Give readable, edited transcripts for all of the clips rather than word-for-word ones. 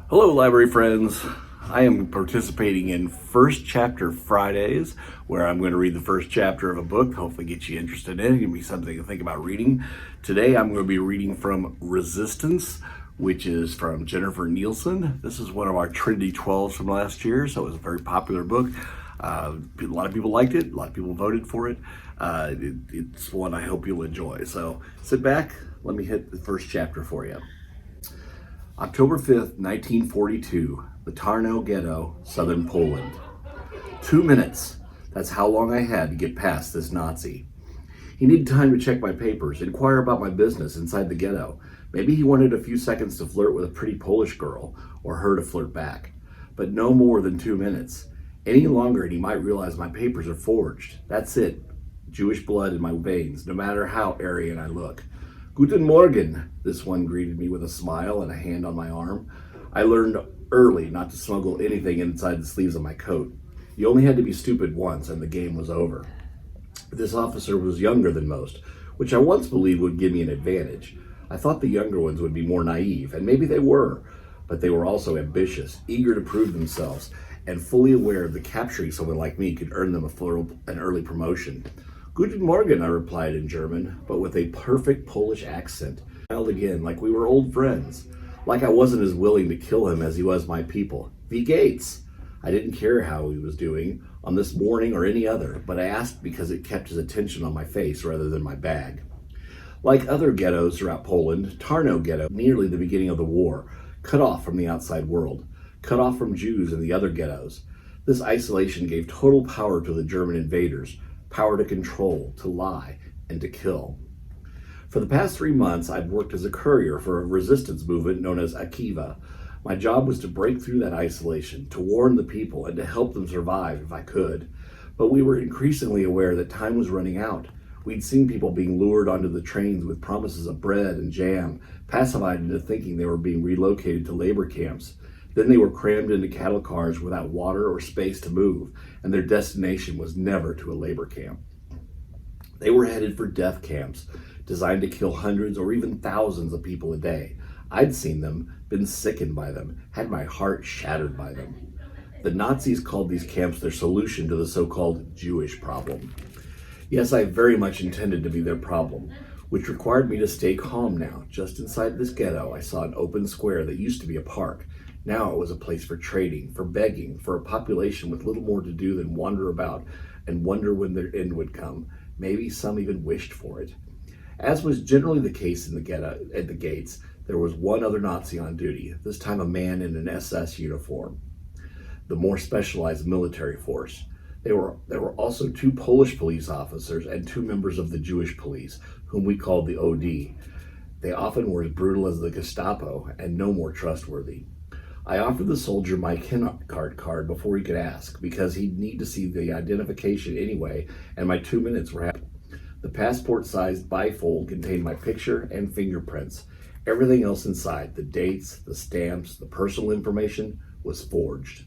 Hello, library friends. I am participating in First Chapter Fridays, where I'm going to read the first chapter of a book, hopefully get you interested in it, give me something to think about reading. Today I'm going to be reading from Resistance, which is from Jennifer Nielsen. This is one of our Trinity 12s from last year, so it was a very popular book. A lot of people liked it, a lot of people voted for it. It's one I hope you'll enjoy. So sit back, let me hit the first chapter for you. October 5th, 1942, the Tarnow Ghetto, southern Poland. 2 minutes. That's how long I had to get past this Nazi. He needed time to check my papers, inquire about my business inside the ghetto. Maybe he wanted a few seconds to flirt with a pretty Polish girl, or her to flirt back. But no more than 2 minutes. Any longer and he might realize my papers are forged. That's it. Jewish blood in my veins, no matter how Aryan I look. Guten Morgen, this one greeted me with a smile and a hand on my arm. I learned early not to smuggle anything inside the sleeves of my coat. You only had to be stupid once and the game was over. This officer was younger than most, which I once believed would give me an advantage. I thought the younger ones would be more naive, and maybe they were, but they were also ambitious, eager to prove themselves, and fully aware that capturing someone like me could earn them an early promotion. Guten Morgen, I replied in German, but with a perfect Polish accent. I smiled again, like we were old friends, like I wasn't as willing to kill him as he was my people. Wie geht's? I didn't care how he was doing on this morning or any other, but I asked because it kept his attention on my face rather than my bag. Like other ghettos throughout Poland, Tarnow Ghetto, nearly the beginning of the war, cut off from the outside world, cut off from Jews and the other ghettos. This isolation gave total power to the German invaders, power to control, to lie, and to kill. For the past 3 months, I've worked as a courier for a resistance movement known as Akiva. My job was to break through that isolation, to warn the people, and to help them survive if I could. But we were increasingly aware that time was running out. We'd seen people being lured onto the trains with promises of bread and jam, pacified into thinking they were being relocated to labor camps. Then they were crammed into cattle cars without water or space to move, and their destination was never to a labor camp. They were headed for death camps, designed to kill hundreds or even thousands of people a day. I'd seen them, been sickened by them, had my heart shattered by them. The Nazis called these camps their solution to the so-called Jewish problem. Yes, I very much intended to be their problem, which required me to stay calm now. Just inside this ghetto, I saw an open square that used to be a park. Now it was a place for trading, for begging, for a population with little more to do than wander about and wonder when their end would come. Maybe some even wished for it. As was generally the case in the ghetto at the gates, there was one other Nazi on duty, this time a man in an SS uniform, the more specialized military force. There were also 2 Polish police officers and 2 members of the Jewish police, whom we called the OD. They often were as brutal as the Gestapo and no more trustworthy. I offered the soldier my Kinhart card before he could ask, because he'd need to see the identification anyway, and my 2 minutes were up. The passport-sized bifold contained my picture and fingerprints. Everything else inside, the dates, the stamps, the personal information, was forged.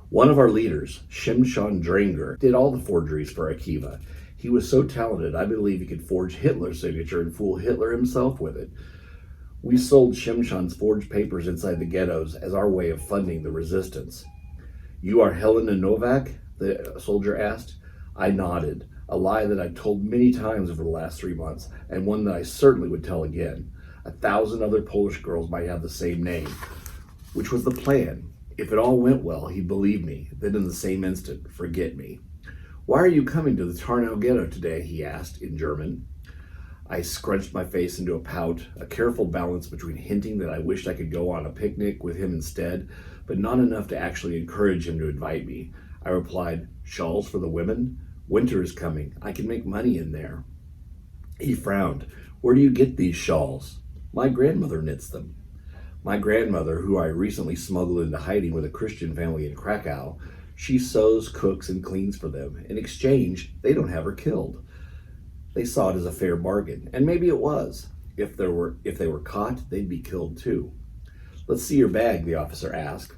One of our leaders, Shimshon Dranger, did all the forgeries for Akiva. He was so talented, I believe he could forge Hitler's signature and fool Hitler himself with it. We sold Shimshon's forged papers inside the ghettos as our way of funding the resistance. You are Helena Novak? The soldier asked. I nodded, a lie that I'd told many times over the last 3 months, and one that I certainly would tell again. 1,000 other Polish girls might have the same name, which was the plan. If it all went well, he'd believe me, then in the same instant, forget me. Why are you coming to the Tarnow Ghetto today? He asked in German. I scrunched my face into a pout, a careful balance between hinting that I wished I could go on a picnic with him instead, but not enough to actually encourage him to invite me. I replied, shawls for the women? Winter is coming. I can make money in there. He frowned. Where do you get these shawls? My grandmother knits them. My grandmother, who I recently smuggled into hiding with a Christian family in Krakow, she sews, cooks, and cleans for them. In exchange, they don't have her killed. They saw it as a fair bargain, and maybe it was. If they were caught, they'd be killed too. Let's see your bag, the officer asked.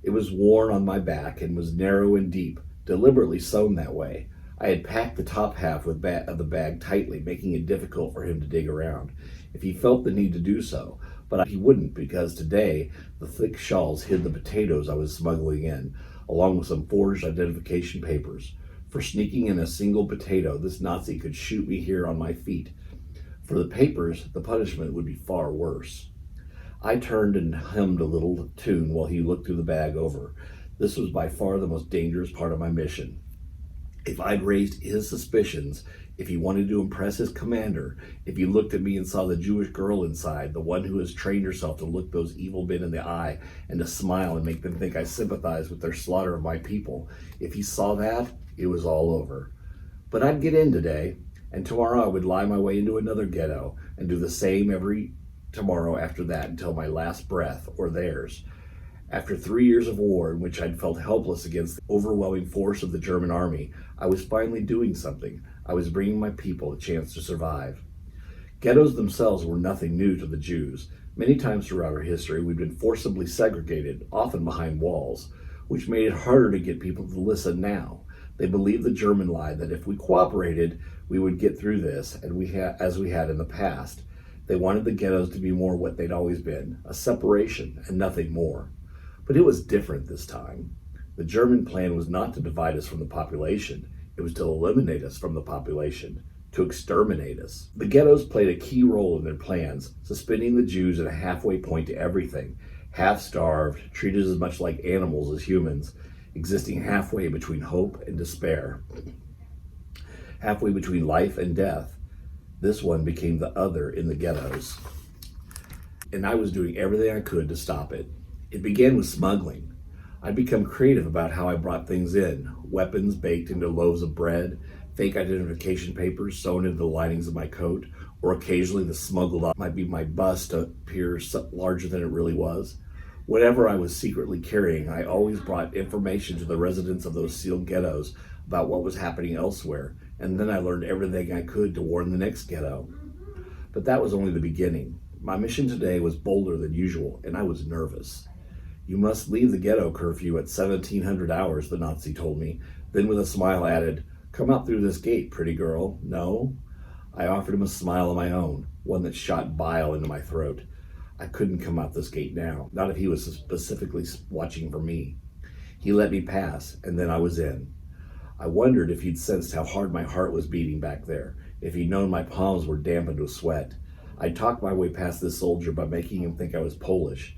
It was worn on my back and was narrow and deep, deliberately sewn that way. I had packed the top half of the bag tightly, making it difficult for him to dig around. if he felt the need to do so, but he wouldn't, because today the thick shawls hid the potatoes I was smuggling in, along with some forged identification papers. For sneaking in a single potato, this Nazi could shoot me here on my feet. For the papers, the punishment would be far worse. I turned and hummed a little tune while he looked through the bag over. This was by far the most dangerous part of my mission. If I'd raised his suspicions, if he wanted to impress his commander, if he looked at me and saw the Jewish girl inside, the one who has trained herself to look those evil men in the eye and to smile and make them think I sympathize with their slaughter of my people, if he saw that, it was all over. But I'd get in today, and tomorrow I would lie my way into another ghetto and do the same every tomorrow after that until my last breath, or theirs. After 3 years of war in which I'd felt helpless against the overwhelming force of the German army, I was finally doing something. I was bringing my people a chance to survive. Ghettos themselves were nothing new to the Jews. Many times throughout our history, we've been forcibly segregated, often behind walls, which made it harder to get people to listen now. They believed the German lie that if we cooperated, we would get through this, and as we had in the past. They wanted the ghettos to be more what they'd always been, a separation and nothing more. But it was different this time. The German plan was not to divide us from the population. It was to eliminate us from the population, to exterminate us. The ghettos played a key role in their plans, suspending the Jews at a halfway point to everything, half-starved, treated as much like animals as humans, existing halfway between hope and despair, halfway between life and death. This one became the other in the ghettos, and I was doing everything I could to stop it. It began with smuggling. I'd become creative about how I brought things in, weapons baked into loaves of bread, fake identification papers sewn into the linings of my coat, or occasionally the smuggled up might be my bust to appear larger than it really was. Whatever I was secretly carrying, I always brought information to the residents of those sealed ghettos about what was happening elsewhere, and then I learned everything I could to warn the next ghetto. But that was only the beginning. My mission today was bolder than usual, and I was nervous. "You must leave the ghetto curfew at 1700 hours, the Nazi told me, then with a smile added, "Come out through this gate, pretty girl." No? I offered him a smile of my own, one that shot bile into my throat. I couldn't come out this gate now, not if he was specifically watching for me. He let me pass, and then I was in. I wondered if he'd sensed how hard my heart was beating back there, if he'd known my palms were dampened with sweat. I talked my way past this soldier by making him think I was Polish.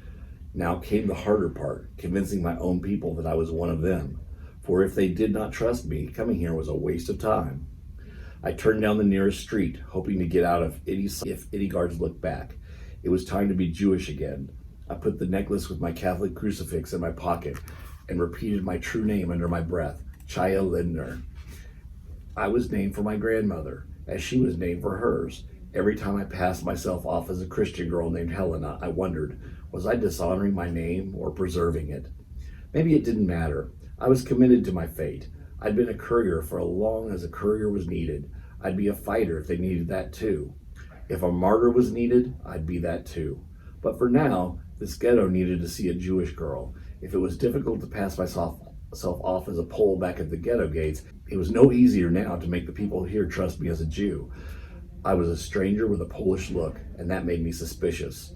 Now came the harder part, convincing my own people that I was one of them. For if they did not trust me, coming here was a waste of time. I turned down the nearest street, hoping to get out of if any guards looked back. It was time to be Jewish again. I put the necklace with my Catholic crucifix in my pocket and repeated my true name under my breath, Chaya Lindner. I was named for my grandmother, as she was named for hers. Every time I passed myself off as a Christian girl named Helena, I wondered, was I dishonoring my name or preserving it? Maybe it didn't matter. I was committed to my fate. I'd been a courier for as long as a courier was needed. I'd be a fighter if they needed that too. If a martyr was needed, I'd be that too. But for now, this ghetto needed to see a Jewish girl. If it was difficult to pass myself off as a Pole back at the ghetto gates, it was no easier now to make the people here trust me as a Jew. I was a stranger with a Polish look, and that made me suspicious.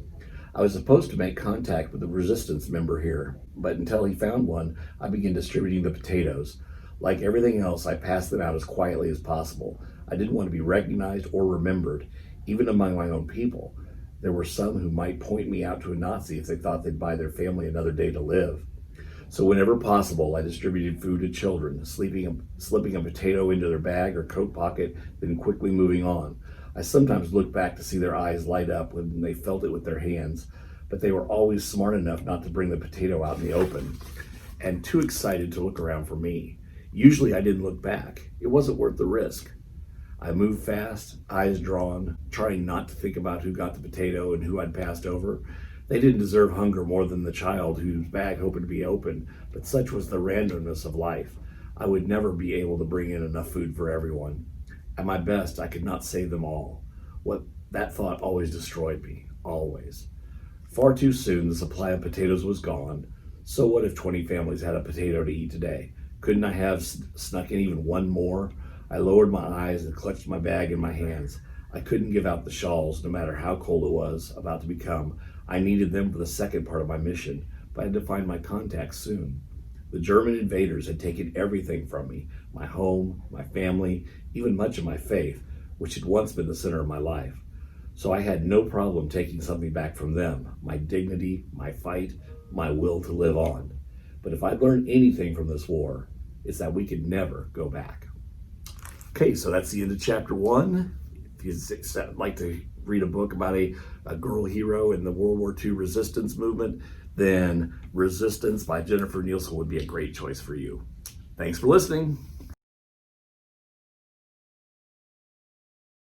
I was supposed to make contact with a resistance member here, but until he found one, I began distributing the potatoes. Like everything else, I passed them out as quietly as possible. I didn't want to be recognized or remembered, even among my own people. There were some who might point me out to a Nazi if they thought they'd buy their family another day to live. So whenever possible, I distributed food to children, slipping a potato into their bag or coat pocket, then quickly moving on. I sometimes looked back to see their eyes light up when they felt it with their hands, but they were always smart enough not to bring the potato out in the open, and too excited to look around for me. Usually I didn't look back. It wasn't worth the risk. I moved fast, eyes drawn, trying not to think about who got the potato and who I'd passed over. They didn't deserve hunger more than the child whose bag happened to be open, but such was the randomness of life. I would never be able to bring in enough food for everyone. At my best, I could not save them all. That thought always destroyed me, always. Far too soon, the supply of potatoes was gone. So what if 20 families had a potato to eat today? Couldn't I have snuck in even one more? I lowered my eyes and clutched my bag in my hands. I couldn't give out the shawls no matter how cold it was about to become. I needed them for the second part of my mission, but I had to find my contacts soon. The German invaders had taken everything from me, my home, my family, even much of my faith, which had once been the center of my life. So I had no problem taking something back from them, my dignity, my fight, my will to live on. But if I'd learned anything from this war, it's that we could never go back. Okay, so that's the end of chapter 1. If you'd like to read a book about a girl hero in the World War II resistance movement, then Resistance by Jennifer Nielsen would be a great choice for you. Thanks for listening.